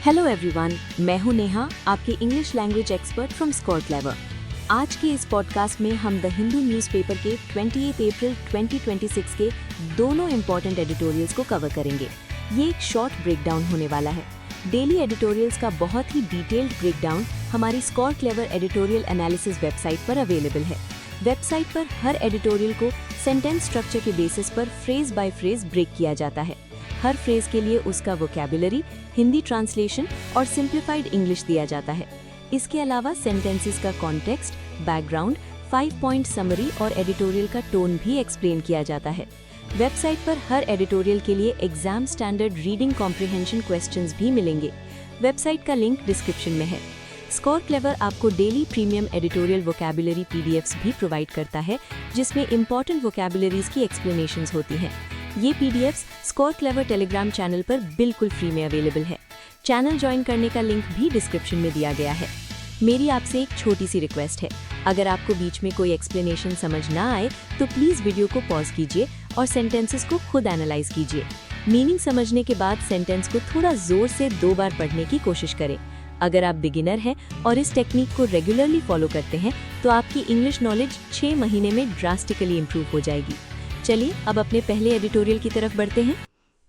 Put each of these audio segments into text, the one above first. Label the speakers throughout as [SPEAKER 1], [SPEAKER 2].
[SPEAKER 1] Hello everyone, मैं हूं नेहा, आपके English language expert from score clever. आज के इस पॉडकास्ट में हम द हिंदू न्यूज़पेपर के 28 अप्रैल 2026 के दोनों इम्पॉर्टेंट एडिटोरियल्स को कवर करेंगे। ये एक शॉर्ट ब्रेकडाउन होने वाला है। डेली एडिटोरियल्स का बहुत ही डिटेल्ड ब्रेकडाउन हमारी score clever editorial analysis website पर अवेलेबल है। वेबसाइट पर हर एडिटोरियल को सेंटेंस स्ट्रक्चर के बेसिस पर फ्रेज बाय फ्रेज ब्रेक किया जाता है। हर फ्रेज के लिए उसका वोकैबुलरी, हिंदी ट्रांसलेशन और सिंप्लीफाइड इंग्लिश दिया जाता है। इसके अलावा सेंटेंसेस का कॉन्टेक्स्ट, बैकग्राउंड, 5 पॉइंट समरी और एडिटोरियल का टोन भी एक्सप्लेन किया जाता है। वेबसाइट पर हर एडिटोरियल के लिए exam standard reading comprehension questions भी मिलेंगे। वेबसाइट का लिंक डिस्क्रिप्शन में है। स्कोर क्लेवर आपको daily premium editorial vocabulary PDFs भी प्रोवाइड करता है, जिसमें इंपॉर्टेंट वोकैबुलरीज की एक्सप्लेनेशंस होती हैं। ये PDFs score clever Telegram channel पर बिल्कुल फ्री में अवेलेबल है। चैनल ज्वाइन करने का लिंक भी डिस्क्रिप्शन में दिया गया है। मेरी आपसे एक छोटी सी रिक्वेस्ट है, अगर आपको बीच में कोई एक्सप्लेनेशन समझ ना आए तो प्लीज़ वीडियो को पॉज कीजिए और सेंटेंसेस को खुद एनालाइज कीजिए। मीनिंग समझने के बाद सेंटेंस को थोड़ा जोर से 2 बार पढ़ने की कोशिश करें। अगर आप बिगिनर हैं और इस टेक्निक को रेगुलरली फॉलो करते हैं तो आपकी इंग्लिश नॉलेज 6 महीने में ड्रास्टिकली इम्प्रूव हो जाएगी। चलिए अब अपने पहले एडिटोरियल की तरफ बढ़ते हैं।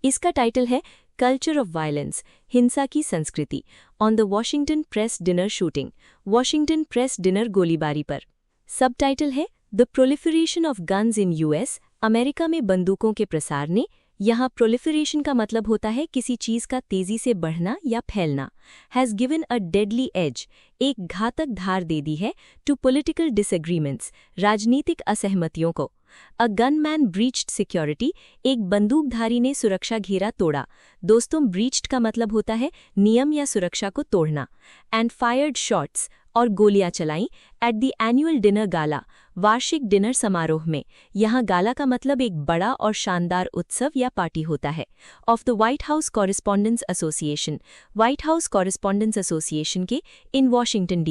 [SPEAKER 1] इसका टाइटल है कल्चर ऑफ वायलेंस, हिंसा की संस्कृति, on the Washington press dinner shooting, Washington press dinner गोलीबारी पर। सब टाइटल है the proliferation of guns in US, America में बंदूकों के प्रसार ने। यहाँ प्रोलिफरेशन का मतलब होता है किसी चीज का तेजी से बढ़ना या फैलना। Has given a deadly edge, एक घातक धार दे दी है, टू पॉलिटिकल डिसएग्रीमेंट्स, राजनीतिक असहमतियों को। अ गनमैन ब्रीच्ड सिक्योरिटी, एक बंदूकधारी ने सुरक्षा घेरा तोड़ा। दोस्तों, ब्रीच्ड का मतलब होता है नियम या सुरक्षा को तोड़ना। एंड फायर्ड शॉट्स, और गोलियां चलाईं, एट द एनुअल डिनर गाला, वार्षिक डिनर समारोह में। यहाँ गाला का मतलब एक बड़ा और शानदार उत्सव या पार्टी होता है। Of the White house correspondence association, white house correspondence association के, इन वॉशिंगटन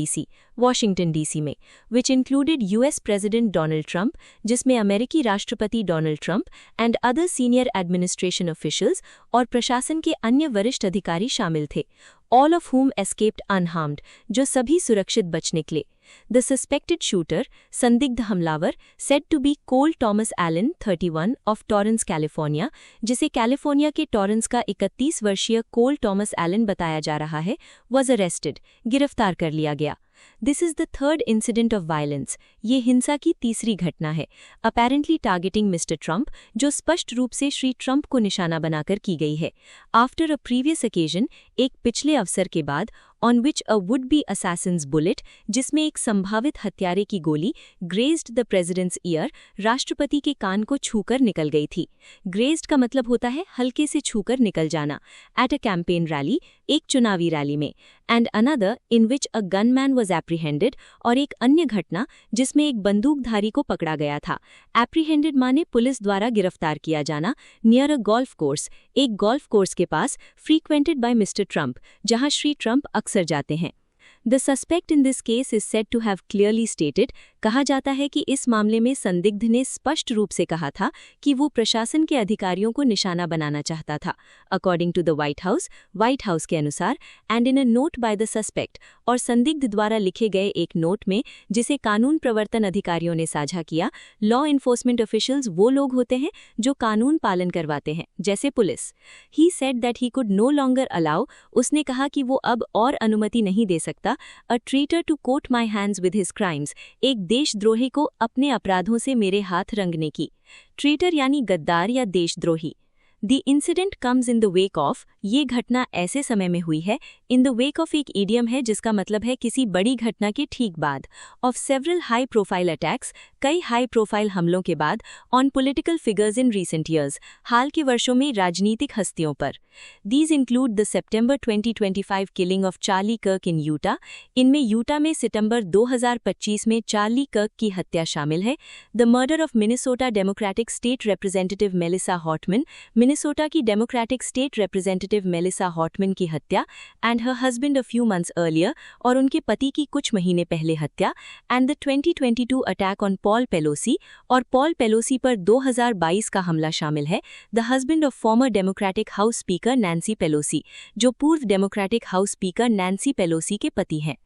[SPEAKER 1] डीसी में, which included US president Donald Trump, जिसमें अमेरिकी राष्ट्रपति Donald Trump and other senior administration officials और प्रशासन के अन्य वरिष्ठ अधिकारी शामिल थे। All of whom escaped unharmed, जो सभी सुरक्षित बच निकले। द सस्पेक्टेड शूटर, संदिग्ध हमलावर, said to be Cole Thomas Allen 31 of Torrance California, जिसे कैलिफोर्निया के टॉरेंस का 31 वर्षीय कोल टॉमस एलन बताया जा रहा है, वॉज अरेस्टेड, गिरफ्तार कर लिया गया। This is the third incident of violence, ये हिंसा की तीसरी घटना है, अपेरेंटली टारगेटिंग मिस्टर ट्रंप, जो स्पष्ट रूप से श्री ट्रंप को निशाना बनाकर की गई है। आफ्टर अ प्रीवियस ओकेजन, एक पिछले अवसर के बाद, on which a would be Assassin's bullet, जिसमें एक संभावित हत्यारे की गोली, ग्रेज्ड द प्रेसिडेंट्स ईयर, राष्ट्रपति के कान को छूकर निकल गई थी। ग्रेज्ड का मतलब होता है हल्के से छूकर निकल जाना। एट अ कैंपेन रैली, एक चुनावी रैली में। And another in which a gunman was apprehended, और एक अन्य घटना जिसमें एक बंदूकधारी को पकड़ा गया था। एप्रीहेंडेड माने पुलिस द्वारा गिरफ्तार किया जाना। नियर अ गोल्फ कोर्स, एक गोल्फ कोर्स के पास, फ्रीक्वेंटेड बाय मिस्टर ट्रंप, जहां श्री ट्रंप अक्सर जाते हैं। The suspect in this case is said to have clearly stated, कहा जाता है कि इस मामले में संदिग्ध ने स्पष्ट रूप से कहा था कि वो प्रशासन के अधिकारियों को निशाना बनाना चाहता था। According to the White House के अनुसार, and in a note by the suspect, और संदिग्ध द्वारा लिखे गए एक नोट में, जिसे कानून प्रवर्तन अधिकारियों ने साझा किया। लॉ इन्फोर्समेंट ऑफिशियल्स वो लोग होते हैं जो कानून पालन करवाते हैं, जैसे police. He said that he could no longer allow, उसने कहा कि वो अब और अनुमति नहीं दे सकता, a traitor to coat my hands with his crimes, एक देशद्रोही को अपने अपराधों से मेरे हाथ रंगने की। ट्रीटर यानी गद्दार या देशद्रोही। The incident comes in the wake of, ये घटना ऐसे समय में हुई है। इन द वेक ऑफ एक ईडियम है जिसका मतलब है किसी बड़ी घटना के ठीक बाद। Of several high profile attacks, कई हाई प्रोफाइल हमलों के बाद। On political figures in recent years, हाल के वर्षों में राजनीतिक हस्तियों पर। These include the September 2025 killing of Charlie Kirk in Utah, इनमें यूटा में सितंबर 2025 में चार्ली कर्क की हत्या शामिल है। The murder of Minnesota Democratic state representative Melissa Hortman, Minnesota की Democratic state representative Melissa Hortman की हत्या and her husband a few months earlier और उनके पति की कुछ महीने पहले हत्या and the 2022 attack on Paul Pelosi और पॉल पेलोसी पर 2022 का हमला शामिल है। The husband of former Democratic House Speaker Nancy Pelosi, जो पूर्व Democratic House Speaker Nancy Pelosi के पति हैं।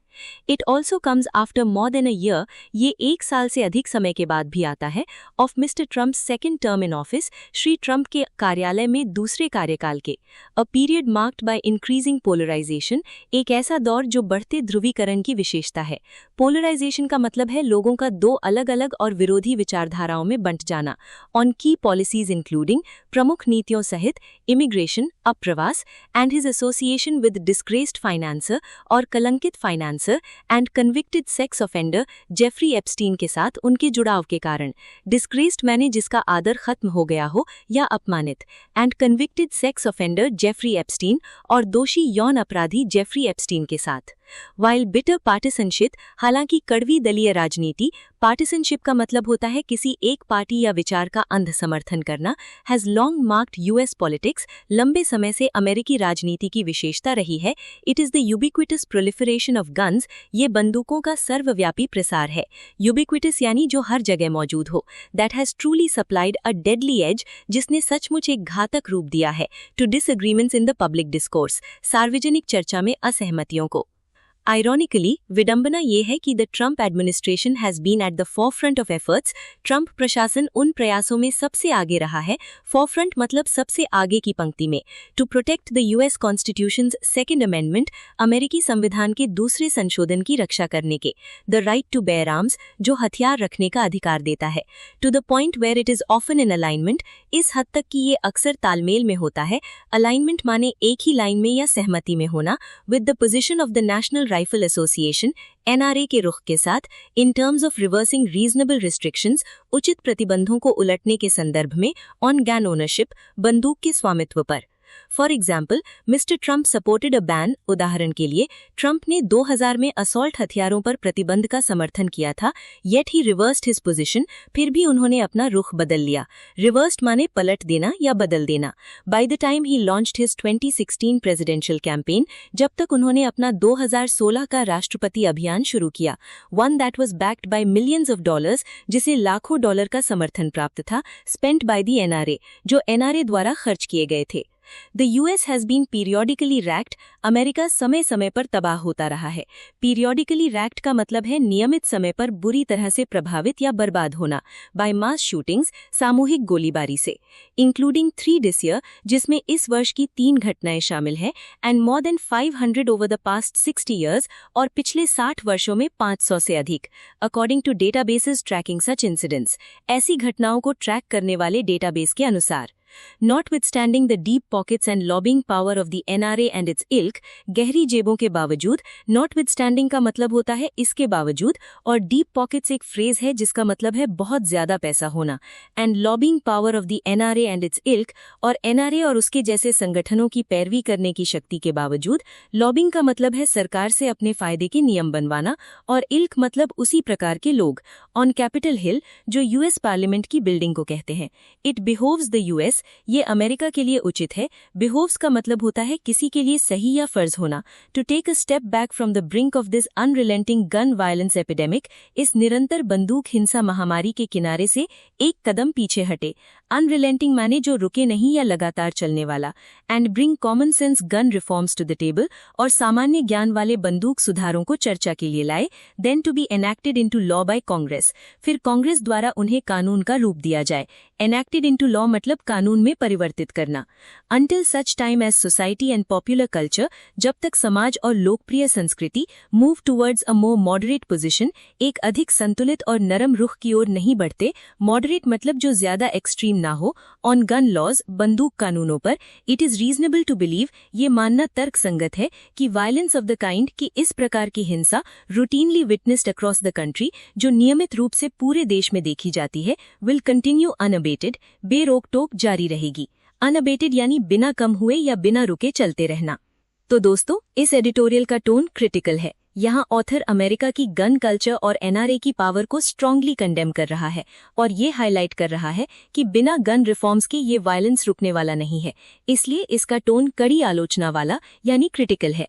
[SPEAKER 1] It also comes after more than a year, ये 1 साल से अधिक समय के बाद भी आता है, of mister Trump second term in office, Shri Trump के कार्यालय में दूसरे कार्यकाल के। A period marked by increasing polarisation, एक ऐसा दौर जो बढ़ते ध्रुवीकरण की विशेषता है। पोलराइजेशन का मतलब है लोगों का 2 अलग अलग और विरोधी विचारधाराओं में बंट जाना। ऑन की पॉलिसीज इंक्लूडिंग, प्रमुख नीतियों सहित इमिग्रेशन, अप्रवास and his association with disgraced financier और कलंकित financier and convicted sex offender Jeffrey Epstein के साथ उनके जुड़ाव के कारण। डिस्ग्रेस्ड माने जिसका आदर खत्म हो गया हो या अपमानित, and convicted sex offender Jeffrey Epstein और दोषी यौन अपराधी जेफरी एप्स्टीन के साथ। वाइल बिटर पार्टिसनशिप, हालांकि कड़वी दलीय राजनीति, पार्टिसनशिप का मतलब होता है किसी एक पार्टी या विचार का अंध समर्थन करना, has long marked US politics, लंबे समय से अमेरिकी राजनीति की विशेषता रही है। It is the ubiquitous proliferation of guns, ये बंदूकों का सर्वव्यापी प्रसार है। यूबिक्विटस यानी जो हर जगह मौजूद हो। That has truly supplied a deadly edge, जिसने सचमुच एक घातक रूप दिया है, to disagreements in the public discourse, सार्वजनिक चर्चा में असहमतियों को। आयरॉनिकली, विडंबना ये है कि the Trump administration has been at the forefront of efforts, Trump प्रशासन उन प्रयासों में सबसे आगे रहा है, फॉरफ्रंट मतलब सबसे आगे की पंक्ति में, to protect the US constitution's second amendment, अमेरिकी संविधान के दूसरे संशोधन की रक्षा करने के, the right to bear arms, जो हथियार रखने का अधिकार देता है, to the point where it is often in alignment, इस हद तक कि ये अक्सर तालमेल में होता है। अलाइनमेंट माने एक ही लाइन में या सहमति में होना, with the position of the national rifle association NRA के रुख के साथ, in terms of reversing reasonable restrictions, उचित प्रतिबंधों को उलटने के संदर्भ में, ऑन गन ओनरशिप, बंदूक के स्वामित्व पर। For example, mister Trump supported a ban, उदाहरण के लिए ट्रम्प ने 2000 में असॉल्ट हथियारों पर प्रतिबंध का समर्थन किया था, yet he reversed his position, फिर भी उन्होंने अपना रुख बदल लिया। रिवर्स्ड माने पलट देना या बदल देना। By the time he launched his 2016 presidential campaign, जब तक उन्होंने अपना 2016 का राष्ट्रपति अभियान शुरू किया, one that was backed by millions of dollars, जिसे लाखों डॉलर का समर्थन प्राप्त था, स्पेंट बाय द एनआरए, जो एनआरए द्वारा खर्च किए गए थे। The US has been periodically racked, America समय समय पर तबाह होता रहा है। Periodically racked का मतलब है नियमित समय पर बुरी तरह से प्रभावित या बर्बाद होना, by mass shootings, सामूहिक गोलीबारी से, including 3 this year, जिसमें इस वर्ष की 3 घटनाएं शामिल हैं, and more than 500 over the past 60 years, और पिछले 60 वर्षों में 500 से अधिक, according to databases tracking such incidents, ऐसी घटनाओं को ट्रैक करने वाले डेटाबेस के अनुसार। Notwithstanding the deep pockets and lobbying power of the NRA and its ilk, गहरी जेबों के बावजूद, notwithstanding का मतलब होता है इसके बावजूद, और deep pockets एक फ्रेज है जिसका मतलब है बहुत ज्यादा पैसा होना, and lobbying power of the NRA and its ilk, और NRA और उसके जैसे संगठनों की पैरवी करने की शक्ति के बावजूद, lobbying का मतलब है सरकार से अपने फायदे के नियम बनवाना, और ilk मतलब उसी प्रकार के लोग, on Capitol Hill, जो यूएस पार्लियामेंट की बिल्डिंग को कहते हैं। It behoves the US, ये अमेरिका के लिए उचित है। बिहोव्स का मतलब होता है किसी के लिए सही या फर्ज होना। To take a step back from the brink of this unrelenting gun violence epidemic, इस निरंतर बंदूक हिंसा महामारी के किनारे से एक कदम पीछे हटे। अनरिलेंटिंग माने जो रुके नहीं या लगातार चलने वाला। And bring common sense gun reforms to the table, और सामान्य ज्ञान वाले बंदूक सुधारों को चर्चा के लिए लाए। Then to be enacted into law by Congress, फिर कांग्रेस द्वारा उन्हें कानून का रूप दिया जाए। एनैक्टेड इनटू लॉ मतलब कानून में परिवर्तित करना। Until such time as society and popular culture, जब तक समाज और लोकप्रिय संस्कृति move towards a more moderate position, एक अधिक संतुलित और नरम रुख की ओर नहीं बढ़ते। मॉडरेट मतलब जो ज्यादा एक्सट्रीम ना हो। ऑन गन लॉज, बंदूक कानूनों पर, it is reasonable to believe, ये मानना तर्क संगत है कि वायलेंस ऑफ द काइंड की इस प्रकार की हिंसा routinely witnessed across the country, जो नियमित रूप से पूरे देश में देखी जाती है, विल कंटिन्यू अनअबेटेड, बेरोक टोक जारी रहेगी। अनअबेटेड यानी बिना कम हुए या बिना रुके चलते रहना। तो दोस्तों, इस एडिटोरियल का टोन क्रिटिकल है। यहाँ ऑथर अमेरिका की गन कल्चर और एनआरए की पावर को स्ट्रांगली कंडेम कर रहा है और ये हाईलाइट कर रहा है कि बिना गन रिफॉर्म्स के ये वायलेंस रुकने वाला नहीं है, इसलिए इसका टोन कड़ी आलोचना वाला यानी क्रिटिकल है।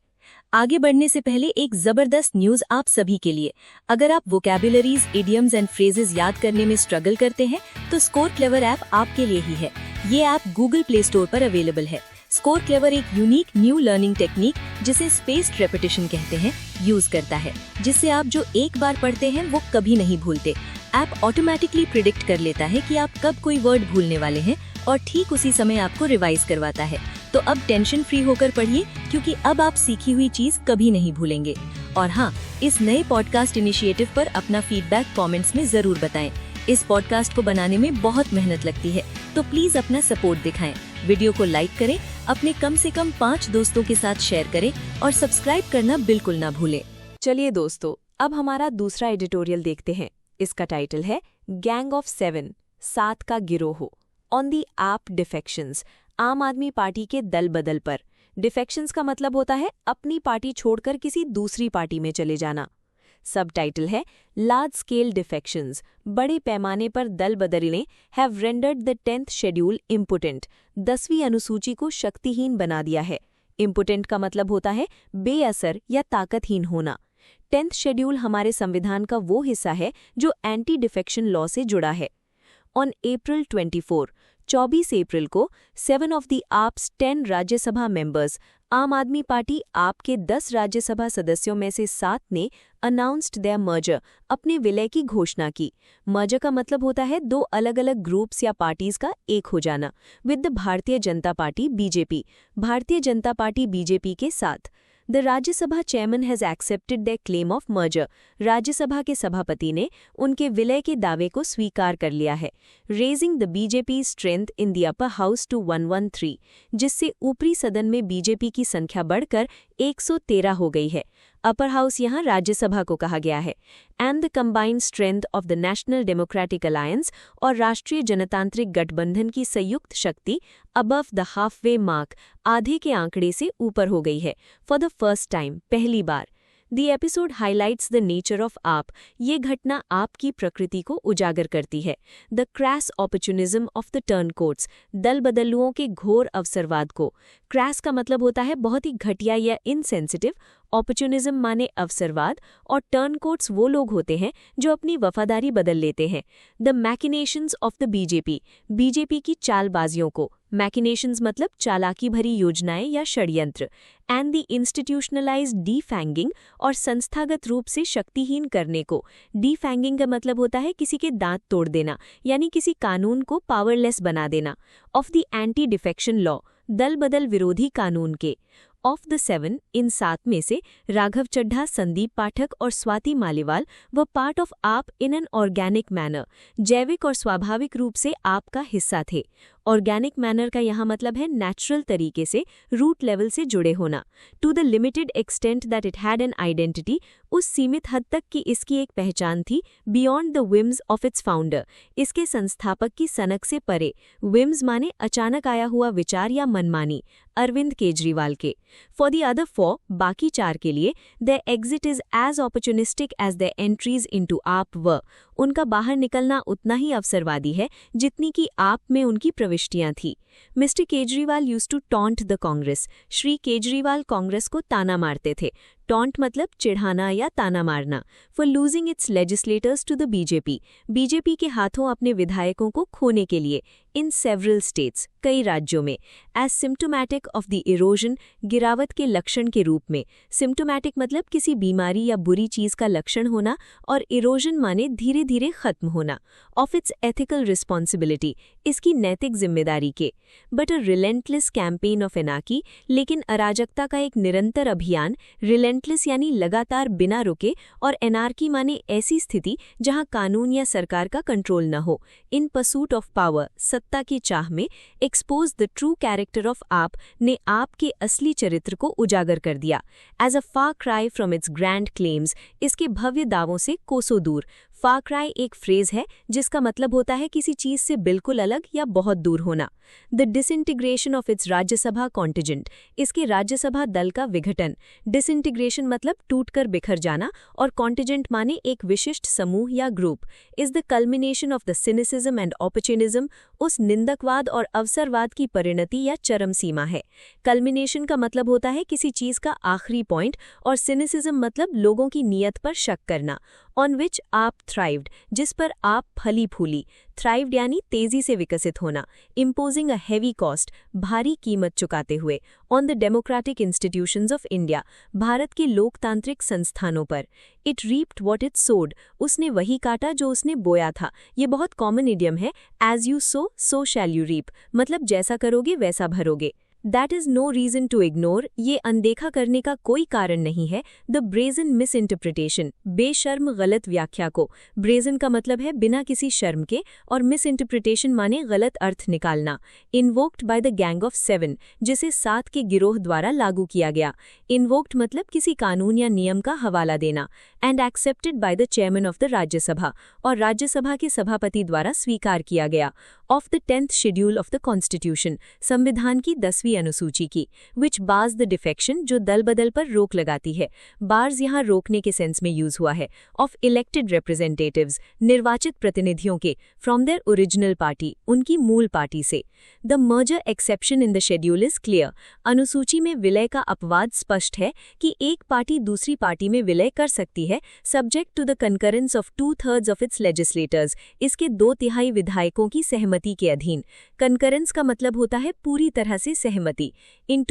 [SPEAKER 1] आगे बढ़ने से पहले एक जबरदस्त न्यूज आप सभी के लिए। अगर आप वोकैबुलरीज, इडियम्स एंड फ्रेजेस याद करने में स्ट्रगल करते हैं तो स्कोर क्लेवर ऐप आपके लिए ही है। ये ऐप गूगल प्ले स्टोर पर अवेलेबल है। स्कोर क्लेवर एक यूनिक न्यू लर्निंग टेक्निक जिसे स्पेस्ड रेपिटेशन कहते हैं यूज करता है, जिससे आप जो एक बार पढ़ते हैं वो कभी नहीं भूलते। ऐप ऑटोमेटिकली प्रिडिक्ट कर लेता है कि आप कब कोई वर्ड भूलने वाले हैं और ठीक उसी समय आपको रिवाइज करवाता है। तो अब टेंशन फ्री होकर पढ़िए, क्योंकि अब आप सीखी हुई चीज कभी नहीं भूलेंगे। और हाँ, इस नए पॉडकास्ट इनिशिएटिव पर अपना फीडबैक कमेंट्स में जरूर बताएं। इस पॉडकास्ट को बनाने में बहुत मेहनत लगती है, तो प्लीज अपना सपोर्ट दिखाएं। वीडियो को लाइक करें, अपने कम से कम 5 दोस्तों के साथ शेयर करें और सब्सक्राइब करना बिल्कुल ना भूलें। चलिए दोस्तों, अब हमारा दूसरा एडिटोरियल देखते हैं। इसका टाइटल है गैंग ऑफ 7, 7 का गिरोह, ऑन दी ऐप डिफेक्शंस, आम आदमी पार्टी के दल बदल पर। डिफेक्शंस का मतलब होता है अपनी पार्टी छोड़कर किसी दूसरी पार्टी में चले जाना। सब टाइटल है लार्ज स्केल डिफेक्शंस, बड़े पैमाने पर दल बदलने have rendered the 10th schedule important, 10वीं अनुसूची को शक्तिहीन बना दिया है। इम्पोटेंट का मतलब होता है बेअसर या ताकतहीन होना। 10th शेड्यूल हमारे संविधान का वो हिस्सा है जो एंटी डिफेक्शन लॉ से जुड़ा है। ऑन April 24 अप्रैल को 7 of the AAP's 10 Rajya Sabha members, Aam Aadmi party आप के 10 राज्यसभा सदस्यों में से 7 ने अनाउंस्ड देयर मर्जर, अपने विलय की घोषणा की। मर्जर का मतलब होता है 2 अलग अलग ग्रुप्स या पार्टीज का एक हो जाना, with the Bharatiya Janata party BJP, Bharatiya Janata party BJP के साथ। The Rajya Sabha chairman has accepted there claim of merger, Rajya Sabha के सभापति ने उनके विलय के दावे को स्वीकार कर लिया है। Raising the BJP strength in the upper house to 113, जिससे ऊपरी सदन में बीजेपी की संख्या बढ़कर 113 हो गई है। अपर हाउस यहाँ राज्यसभा को कहा गया है। And the combined strength of the national democratic alliance और राष्ट्रीय जनतांत्रिक गठबंधन की संयुक्त शक्ति अबव द हाफवे मार्क, आधे के आंकड़े से ऊपर हो गई है। फॉर द फर्स्ट टाइम, पहली बार। The episode highlights the nature of AAP, ये घटना आपकी प्रकृति को उजागर करती है। The crass opportunism of the turncoats, दल बदलुओं के घोर अवसरवाद को। क्रैस का मतलब होता है बहुत ही घटिया या इनसेंसिटिव, अपॉर्चुनिज्म माने अवसरवाद, और टर्नकोट्स वो लोग होते हैं जो अपनी वफादारी बदल लेते हैं। The machinations of the BJP, BJP की चालबाजियों को। मैकिनेशंस मतलब चालाकी भरी योजनाएं या षड्यंत्र। एंड द इंस्टीट्यूशनलाइज्ड डीफैंगिंग, और संस्थागत रूप से शक्तिहीन करने को। डीफैंगिंग का मतलब होता है किसी के दांत तोड़ देना, यानी किसी कानून को पावरलेस बना देना। Of the anti defection law, दल बदल विरोधी कानून के। ऑफ द 7, इन 7 में से राघव चड्ढा, संदीप पाठक और स्वाति मालीवाल व पार्ट ऑफ आप इन एन ऑर्गेनिक मैनर, जैविक और स्वाभाविक रूप से आपका हिस्सा थे। ऑर्गेनिक मैनर का यहाँ मतलब है नेचुरल तरीके से, रूट लेवल से जुड़े होना। To the limited extent that it had an identity, उस सीमित हद तक कि इसकी एक पहचान थी। Beyond the whims of its founder, इसके संस्थापक की सनक से परे। विम्स माने अचानक आया हुआ विचार या मनमानी, अरविंद केजरीवाल के। फॉर द अदर 4, बाकी 4 के लिए, their exit is as opportunistic as their entries into AAP व, उनका बाहर निकलना उतना ही अवसरवादी है जितनी कि आप में उनकी प्रविष्टियां थी। Mister Kejriwal used to taunt the Congress, Shri Kejriwal Congress को ताना मारते थे। टॉन्ट मतलब चिढ़ाना या ताना मारना। For losing its legislators to the BJP, BJP के हाथों अपने विधायकों को खोने के लिए। इन सेवरल स्टेट्स, कई राज्यों में। As symptomatic of the erosion, गिरावट के लक्षण के रूप में। सिम्टोमैटिक मतलब किसी बीमारी या बुरी चीज का लक्षण होना, और इरोजन माने धीरे धीरे खत्म होना। ऑफ इट्स एथिकल रिस्पॉन्सिबिलिटी, इसकी नैतिक जिम्मेदारी के। But a relentless campaign of anarchy, लेकिन अराजकता का एक निरंतर अभियान। रिलेंटलेस यानी लगातार बिना रुके, और एनार्की माने ऐसी स्थिति जहां कानून या सरकार का कंट्रोल न हो। इन परसूट ऑफ पावर, सत्ता की चाह में। Expose the true character of आप ने आप के असली चरित्र को उजागर कर दिया। As a far cry from its grand claims, इसके भव्य दावों से कोसों दूर। फार क्राई एक फ्रेज है जिसका मतलब होता है किसी चीज से बिल्कुल अलग या बहुत दूर होना। The disintegration of its Rajya Sabha contingent, इसके राज्यसभा दल का विघटन। डिसइंटीग्रेशन मतलब टूटकर बिखर जाना और कॉन्टिजेंट माने एक विशिष्ट समूह या group. Is the culmination of the cynicism and opportunism, उस निंदकवाद और अवसरवाद की परिणति या चरम सीमा है। कल्मिनेशन का मतलब होता है किसी चीज का आखिरी पॉइंट और सिनिसिज्म मतलब लोगों की नीयत पर शक करना। ऑन विच आप थ्राइव्ड, जिस पर आप फली फूली। थ्राइव्ड यानी तेजी से विकसित होना। इम्पोजिंग अ हैवी कॉस्ट, भारी कीमत चुकाते हुए। On the democratic institutions of India, Bharat के लोकतांत्रिक संस्थानों पर। इट रीप्ड व्हाट इट सोड, उसने वही काटा जो उसने बोया था। ये बहुत कॉमन इडियम है। As you sow shall you reap, मतलब जैसा करोगे वैसा भरोगे। That is no reason to ignore, ये अनदेखा करने का कोई कारण नहीं है। द ब्रेजन मिस इंटरप्रिटेशन, बेशर्म गलत व्याख्या को। ब्रेजन का मतलब है बिना किसी शर्म के और मिस इंटरप्रिटेशन माने गलत अर्थ निकालना। Invoked by the gang of 7, जिसे 7 के गिरोह द्वारा लागू किया गया। इन्वोक्ड मतलब किसी कानून या नियम का हवाला देना। And accepted by the chairman of the Rajya Sabha, और राज्यसभा के सभापति द्वारा स्वीकार किया गया। Of the 10th schedule of the constitution, संविधान की 10वीं अनुसूची की। विच बार्स द डिफेक्शन, जो दल बदल पर रोक लगाती है। बार्स यहाँ रोकने के सेंस में यूज हुआ है। ऑफ इलेक्टेड रिप्रेजेंटेटिव्स, निर्वाचित प्रतिनिधियों के। फ्रॉम देयर ओरिजिनल पार्टी, उनकी मूल पार्टी से। The merger exception in the schedule is clear, अनुसूची में विलय का अपवाद स्पष्ट है कि एक पार्टी दूसरी पार्टी में विलय कर सकती है, subject to the concurrence of 2/3 of its legislators, इसके 2/3 विधायकों की सहमति के अधीन। कंकरेंस का मतलब होता है पूरी तरह से सहमति। इन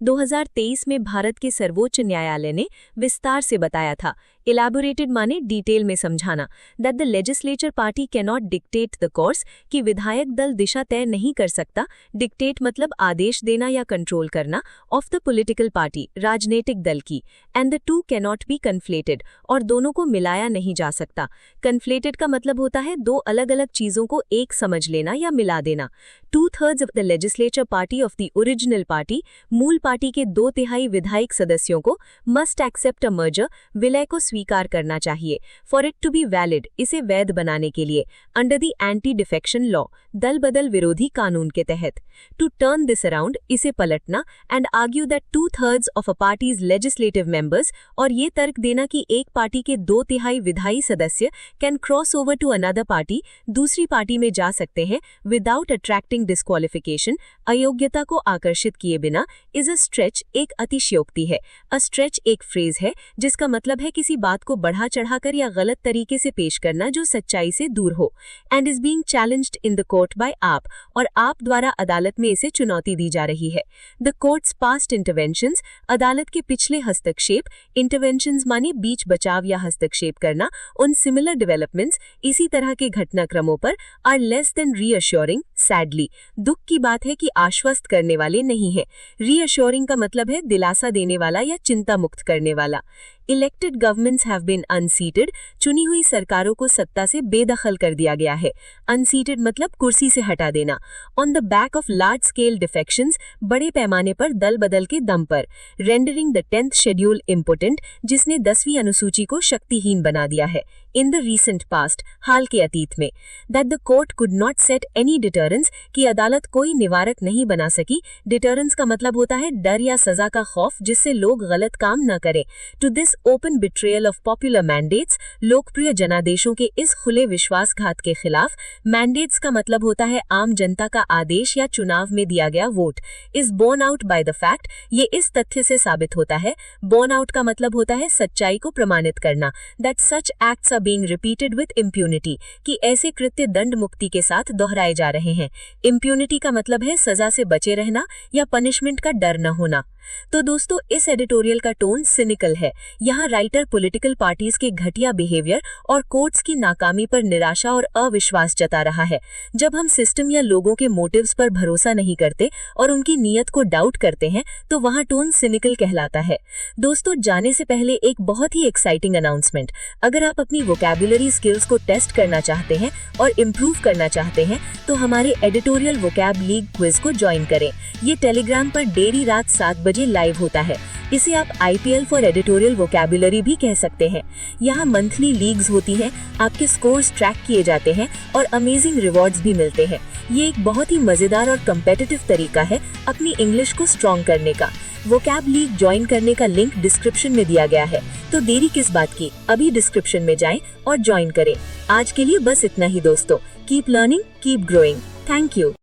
[SPEAKER 1] 2023 में भारत के सर्वोच्च न्यायालय ने विस्तार से बताया था, इलैबोरेटेड माने डिटेल में समझाना, that the legislature party cannot dictate the course, कि विधायक दल दिशा तय नहीं कर सकता। डिक्टेट मतलब आदेश देना या कंट्रोल करना। ऑफ द पॉलिटिकल पार्टी, राजनीतिक दल की। And the two cannot be conflated, और दोनों को मिलाया नहीं जा सकता। कन्फ्लेटेड का मतलब होता है दो अलग अलग चीजों को एक समझ लेना या मिला देना। 2/3 of the legislature party of the original party, मूल पार्टी के 2/3 विधायक सदस्यों को मस्ट एक्सेप्ट अ मर्जर, विलय को स्वीकार करना चाहिए। For it to be valid, इसे वैध बनाने के लिए। Under the anti defection law, दल बदल विरोधी कानून के तहत। टू टर्न दिस अराउंड, इसे पलटना। And argue that 2/3 of a parties legislative members, और ये तर्क देना कि एक पार्टी के 2/3 विधायी सदस्य can cross over to another party, दूसरी पार्टी में जा सकते हैं विदाउट अट्रैक्टिंग डिस्क्वालिफिकेशन, अयोग्यता को आकर्षित किए बिना। इज अ स्ट्रेच, एक अतिशयोक्ति है। अ स्ट्रेच एक फ्रेज है जिसका मतलब है किसी बात को बढ़ा चढ़ाकर या गलत तरीके से पेश करना जो सच्चाई से दूर हो। And is being challenged in the court by आप, और आप द्वारा अदालत में इसे चुनौती दी जा रही है। द कोर्ट्स पास्ट इंटरवेंशंस, अदालत के पिछले हस्तक्षेप। इंटरवेंशंस माने बीच बचाव या हस्तक्षेप करना। उन सिमिलर डेवलपमेंट्स, इसी तरह के घटनाक्रमों पर। Are less than reassuring, sadly, दुख की बात है कि आश्वस्त करने वाले नहीं है। रीअश्योरिंग का मतलब है दिलासा देने वाला या चिंता मुक्त करने वाला। इलेक्टेड गवर्नमेंट्स हैव बीन अनसीटेड, चुनी हुई सरकारों को सत्ता से बेदखल कर दिया गया है। अनसीटेड मतलब कुर्सी से हटा देना। On the back of large scale defections, बड़े पैमाने पर दल बदल के दम पर। Rendering the 10th schedule important, जिसने 10वीं अनुसूची को शक्तिहीन बना दिया है। इन द रीसेंट पास्ट, हाल के अतीत में। That the court could not set any deterrence, कि अदालत कोई निवारक नहीं बना सकी। डिटरेंस का मतलब होता है डर या सजा का खौफ जिससे लोग गलत काम न करें। To this open betrayal of popular mandates, लोकप्रिय जनादेशों के इस खुले विश्वासघात के खिलाफ। मैंडेट्स का मतलब होता है आम जनता का आदेश या चुनाव में दिया गया vote. Is borne out by the fact, ये इस तथ्य से साबित होता है। बोर्न आउट का मतलब होता है सच्चाई को प्रमाणित करना। That such acts are being repeated with impunity, कि ऐसे कृत्य दंड मुक्ति के साथ दोहराए जा रहे हैं। इम्प्यूनिटी का मतलब है सजा से बचे रहना या पनिशमेंट का डर न होना। तो दोस्तों, इस एडिटोरियल का टोन सिनिकल है। यहाँ राइटर पॉलिटिकल पार्टीज के घटिया बिहेवियर और कोर्ट्स की नाकामी पर निराशा और अविश्वास जता रहा है। जब हम सिस्टम या लोगों के मोटिव्स पर भरोसा नहीं करते और उनकी नीयत को डाउट करते हैं तो वहाँ टोन सिनिकल कहलाता है। दोस्तों, जाने से पहले एक बहुत ही एक्साइटिंग अनाउंसमेंट। अगर आप अपनी वोकैबुलरी स्किल्स को टेस्ट करना चाहते हैं और इम्प्रूव करना चाहते हैं तो हमारे एडिटोरियल वोकैब लीग क्विज को ज्वाइन करें। ये टेलीग्राम पर डेली रात 7 बजे लाइव होता है। इसे आप IPL फॉर एडिटोरियल वोकैबुलरी भी कह सकते हैं। यहाँ मंथली लीग्स होती हैं, आपके स्कोर्स ट्रैक किए जाते हैं और अमेजिंग रिवॉर्ड्स भी मिलते हैं। ये एक बहुत ही मजेदार और कम्पिटिटिव तरीका है अपनी इंग्लिश को स्ट्रॉन्ग करने का। वोकैब लीग ज्वाइन करने का लिंक डिस्क्रिप्शन में दिया गया है, तो देरी किस बात की, अभी डिस्क्रिप्शन में जाएं और ज्वाइन करें। आज के लिए बस इतना ही दोस्तों। Keep learning, keep growing. Thank you.